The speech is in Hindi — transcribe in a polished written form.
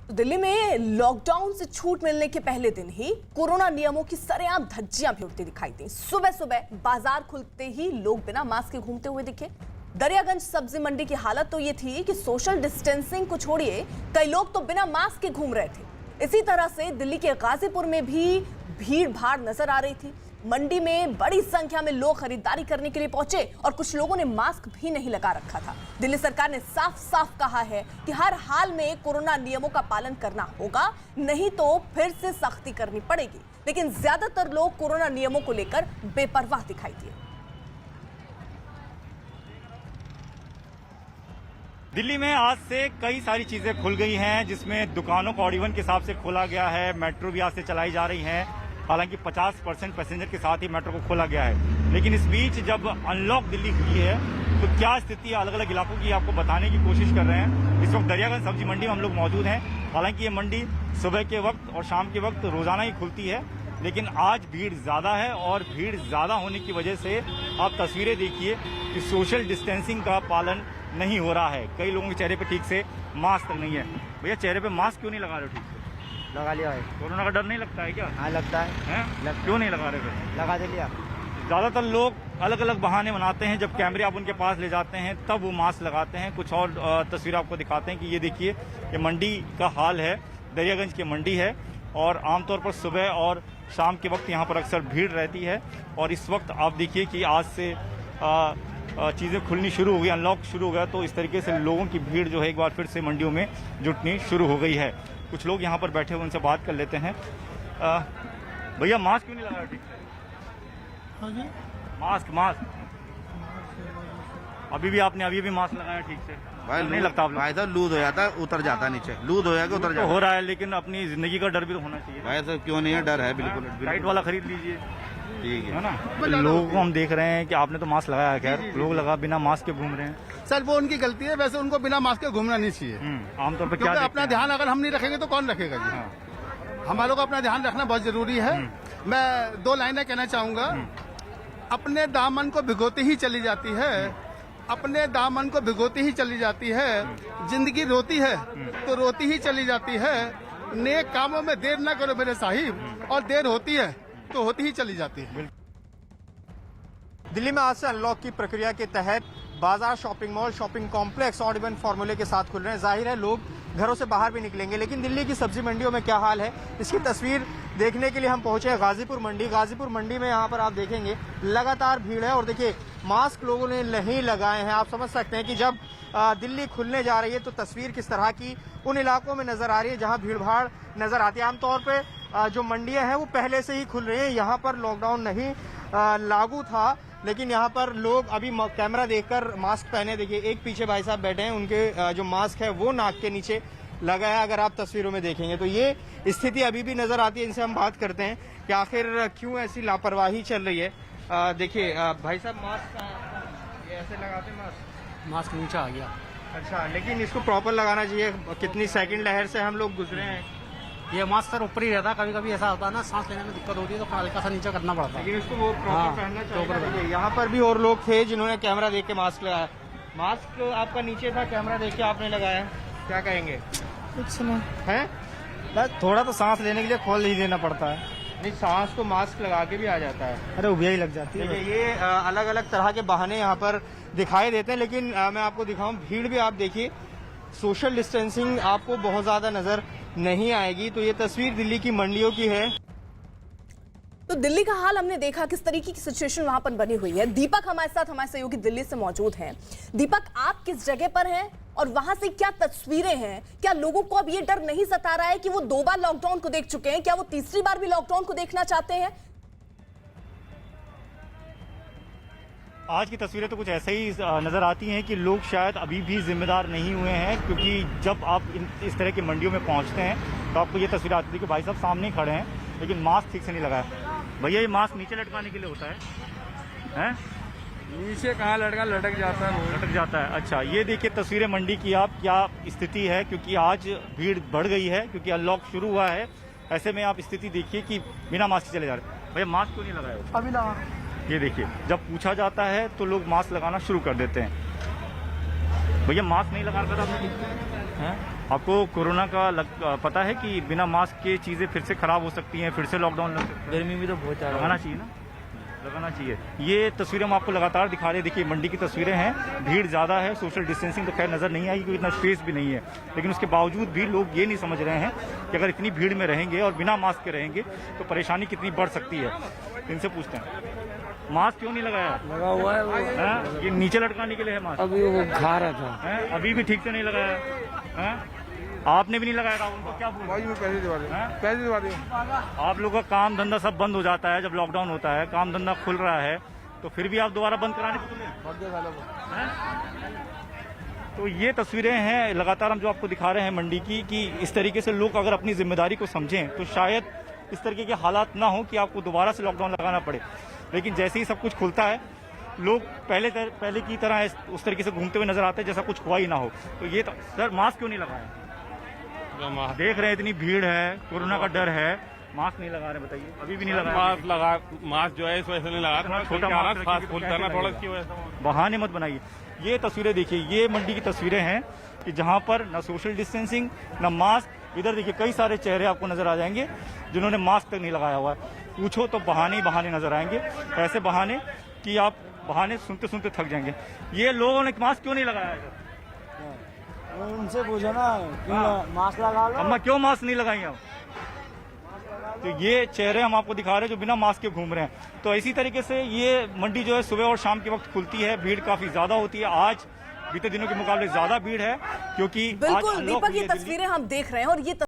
दिल्ली में लॉकडाउन से छूट मिलने के पहले दिन ही कोरोना नियमों की सरेआम धज्जियां भी उड़ती दिखाई दी। सुबह सुबह बाजार खुलते ही लोग बिना मास्क के घूमते हुए दिखे। दरियागंज सब्जी मंडी की हालत तो ये थी कि सोशल डिस्टेंसिंग को छोड़िए कई लोग तो बिना मास्क के घूम रहे थे। इसी तरह से दिल्ली के गाजीपुर में भी भीड़ भाड़ नजर आ रही थी। मंडी में बड़ी संख्या में लोग खरीदारी करने के लिए पहुंचे और कुछ लोगों ने मास्क भी नहीं लगा रखा था। दिल्ली सरकार ने साफ साफ कहा है कि हर हाल में कोरोना नियमों का पालन करना होगा, नहीं तो फिर से सख्ती करनी पड़ेगी। लेकिन ज्यादातर लोग कोरोना नियमों को लेकर बेपरवाह दिखाई दिए। दिल्ली में आज से कई सारी चीजें खुल गई हैं, जिसमें दुकानों को ऑड इवन के हिसाब से खोला गया है। मेट्रो भी आज से चलाई जा रही है। हालांकि 50% पैसेंजर के साथ ही मेट्रो को खोला गया है। लेकिन इस बीच जब अनलॉक दिल्ली हुई है तो क्या स्थिति अलग अलग इलाकों की आपको बताने की कोशिश कर रहे हैं। इस वक्त दरियागंज सब्जी मंडी में हम लोग मौजूद हैं। हालांकि ये मंडी सुबह के वक्त और शाम के वक्त रोजाना ही खुलती है, लेकिन आज भीड़ ज्यादा है और भीड़ ज्यादा होने की वजह से आप तस्वीरें देखिए कि सोशल डिस्टेंसिंग का पालन नहीं हो रहा है। कई लोगों के चेहरे पे ठीक से मास्क नहीं है। भैया चेहरे पे मास्क क्यों नहीं लगा रहे हो? ठीक से लगा लिया है। कोरोना का डर नहीं लगता है क्या? हाँ लगता है। क्यों नहीं लगा रहे थे? लगा दे लिया। ज्यादातर लोग अलग अलग बहाने बनाते हैं। जब कैमरे आप उनके पास ले जाते हैं तब वो मास्क लगाते हैं। कुछ और तस्वीर आपको दिखाते हैं कि ये देखिए ये मंडी का हाल है। दरियागंज की मंडी है और आमतौर पर सुबह और शाम के वक्त यहाँ पर अक्सर भीड़ रहती है। और इस वक्त आप देखिए कि आज से चीज़ें खुलनी शुरू हो गई, अनलॉक शुरू हो गया, तो इस तरीके से लोगों की भीड़ जो है एक बार फिर से मंडियों में जुटनी शुरू हो गई है। कुछ लोग यहाँ पर बैठे हुए उनसे बात कर लेते हैं। भैया मास्क क्यों नहीं लगा रहे ठीक से? हाँ जी, मास्क अभी भी मास्क लगाया ठीक से? भाई नहीं लगता आप भाई साहब लूज हो जाता है, उतर जाता है नीचे, लूज हो जाएगा उतर तो जाता हो रहा है, लेकिन अपनी जिंदगी का डर भी तो होना चाहिए भाई साहब। क्यों नहीं है? डर है बिल्कुल। टाइट वाला खरीद लीजिए, ठीक है ना। लोगों को हम देख रहे हैं कि आपने तो मास्क लगाया है, खैर लोग लगा बिना मास्क के घूम रहे हैं। सर वो उनकी गलती है, वैसे उनको बिना मास्क के घूमना नहीं चाहिए। आमतौर पर क्या क्योंकि देखते अपना हैं? ध्यान अगर हम नहीं रखेंगे तो कौन रखेगा जी? हाँ। हमारे को अपना ध्यान रखना बहुत जरूरी है। मैं 2 लाइनें कहना चाहूंगा। अपने दामन को भिगोती ही चली जाती है, अपने दामन को भिगोती ही चली जाती है। जिंदगी रोती है तो रोती ही चली जाती है। नेक कामों में देर न करो मेरे साहिब, और देर होती है तो होती ही चली जाती है। दिल्ली में आज से अनलॉक की प्रक्रिया के तहत बाजार, shopping mall, shopping complex odd even फॉर्मूले के साथ खुल रहे हैं। जाहिर है लोग घरों से बाहर भी निकलेंगे, लेकिन दिल्ली की सब्जी मंडियों में क्या हाल है इसकी तस्वीर देखने के लिए हम पहुंचे हैं गाजीपुर मंडी। गाजीपुर मंडी में यहाँ पर आप देखेंगे लगातार भीड़ है और देखिए मास्क लोगों ने नहीं लगाए हैं। आप समझ सकते हैं कि जब दिल्ली खुलने जा रही है तो तस्वीर किस तरह की उन इलाकों में नजर आ रही है जहाँ भीड़ भाड़ नजर आती है। आमतौर पर जो मंडियां हैं वो पहले से ही खुल रही है, यहाँ पर लॉकडाउन नहीं लागू था, लेकिन यहाँ पर लोग अभी कैमरा देखकर मास्क पहने, देखिए एक पीछे भाई साहब बैठे हैं, उनके जो मास्क है वो नाक के नीचे लगा है। अगर आप तस्वीरों में देखेंगे तो ये स्थिति अभी भी नजर आती है। इनसे हम बात करते हैं कि आखिर क्यों ऐसी लापरवाही चल रही है। देखिए भाई साहब मास्क ये ऐसे लगाते मास्क नीचे आ गया। अच्छा, लेकिन इसको प्रॉपर लगाना चाहिए। कितनी सेकंड लहर से हम लोग गुजरे हैं। ये मास्क सर ऊपर ही रहता है, कभी कभी ऐसा होता है ना सांस लेने में दिक्कत होती है तो हल्का सा नीचे करना पड़ता है, लेकिन इसको वो प्रॉपर हाँ, पहनना प्रॉपर चाहिए। यहाँ पर भी और लोग थे जिन्होंने कैमरा देख के मास्क लगाया। मास्क आपका नीचे था, कैमरा देख के आपने लगाया, क्या कहेंगे? कुछ नहीं है, बस थोड़ा तो सांस लेने के लिए खोल ही देना पड़ता है। नहीं सांस तो मास्क लगा के भी आ जाता है। अरे उबिया ही लग जाती है। देखिए ये अलग अलग तरह के बहाने यहाँ पर दिखाई देते हैं, लेकिन मैं आपको दिखाऊं भीड़ भी आप देखिए, सोशल डिस्टेंसिंग आपको बहुत ज्यादा नजर नहीं आएगी। तो ये तस्वीर दिल्ली की मंडियों की है। तो दिल्ली का हाल हमने देखा, किस तरीके की सिचुएशन वहां पर बनी हुई है। दीपक हमारे साथ, हमारे सहयोगी दिल्ली से मौजूद हैं। दीपक, आप किस जगह पर हैं और वहां से क्या तस्वीरें हैं? क्या लोगों को अब ये डर नहीं सता रहा है कि वो 2 बार लॉकडाउन को देख चुके हैं, क्या वो तीसरी बार भी लॉकडाउन को देखना चाहते हैं? आज की तस्वीरें तो कुछ ऐसे ही नजर आती हैं कि लोग शायद अभी भी जिम्मेदार नहीं हुए हैं, क्योंकि जब आप इस तरह की मंडियों में पहुंचते हैं तो आपको ये तस्वीर आती है कि भाई साहब सामने ही खड़े हैं लेकिन मास्क ठीक से नहीं लगाया। भैया ये मास्क नीचे लटकाने के लिए होता है? नीचे कहाँ लटक जाता है? लटक जाता है। अच्छा, ये देखिए तस्वीरें मंडी की आप, क्या स्थिति है, क्योंकि आज भीड़ बढ़ गई है क्योंकि अनलॉक शुरू हुआ है। ऐसे में आप स्थिति देखिए कि बिना मास्क चले जा रहे हैं। भैया मास्क क्यों नहीं लगाया? अभी लगा। ये देखिए जब पूछा जाता है तो लोग मास्क लगाना शुरू कर देते हैं। भैया मास्क नहीं लगा रखा था आपने? आपको कोरोना का पता है कि बिना मास्क के चीजें फिर से खराब हो सकती हैं, फिर से लॉकडाउन लग सकता है? गर्मी भी तो बहुत ज्यादा लगाना चाहिए ना, लगाना चाहिए। ये तस्वीरें हम आपको लगातार दिखा रहे हैं। देखिए मंडी की तस्वीरें हैं, भीड़ ज़्यादा है, सोशल डिस्टेंसिंग तो खैर नज़र नहीं आएगी क्योंकि इतना स्पेस भी नहीं है, लेकिन उसके बावजूद भी लोग ये नहीं समझ रहे हैं कि अगर इतनी भीड़ में रहेंगे और बिना मास्क के रहेंगे तो परेशानी कितनी बढ़ सकती है। इनसे पूछते हैं मास्क क्यों नहीं लगाया? लगा हुआ है वो। हैं? ये नीचे लटकाने के लिए है मास्क? अभी वो खा रहा था। हैं? अभी भी ठीक से नहीं लगाया हैं? आपने भी नहीं लगाया था, उनको क्या बोल? आप लोगों का काम धंधा सब बंद हो जाता है जब लॉकडाउन होता है, काम धंधा खुल रहा है तो फिर भी आप दोबारा बंद कराने को हैं? तो ये तस्वीरें हैं लगातार हम जो आपको दिखा रहे हैं मंडी की, कि इस तरीके से लोग अगर अपनी जिम्मेदारी को समझें तो शायद इस तरीके के हालात ना हो कि आपको दोबारा से लॉकडाउन लगाना पड़े। लेकिन जैसे ही सब कुछ खुलता है लोग पहले की तरह उस तरीके से घूमते हुए नजर आते हैं जैसा कुछ हुआ ही ना हो। तो ये सर मास्क क्यों नहीं लगाया? देख रहे हैं इतनी भीड़ है, कोरोना का डर है, मास्क नहीं लगा रहे, बताइए। अभी भी नहीं लगा मास्क जो है इस वजह से नहीं लगा, छोटा मास्क फास्ट खुलता है ना थोड़ा, इसकी वजह से। बहाने मत बनाइए। ये तस्वीरें देखिए, ये मंडी की तस्वीरें हैं कि जहां पर न सोशल डिस्टेंसिंग न मास्क। इधर देखिए कई सारे चेहरे आपको नजर आ जाएंगे जिन्होंने मास्क तक नहीं लगाया हुआ है। पूछो तो बहाने ही बहाने नजर आएंगे, ऐसे बहाने कि आप बहाने सुनते सुनते थक जाएंगे। ये लोगों ने मास्क क्यों नहीं लगाया है? उनसे पूछो ना, मास्क लगा लो। अम्मा क्यों मास्क नहीं लगाई आप? तो ये चेहरे हम आपको दिखा रहे हैं जो बिना मास्क के घूम रहे हैं। तो इसी तरीके से ये मंडी जो है सुबह और शाम के वक्त खुलती है, भीड़ काफी ज्यादा होती है। आज बीते दिनों के मुकाबले ज्यादा भीड़ है क्योंकि बिल्कुल आज दीपक, ये तस्वीरें हम देख रहे हैं और ये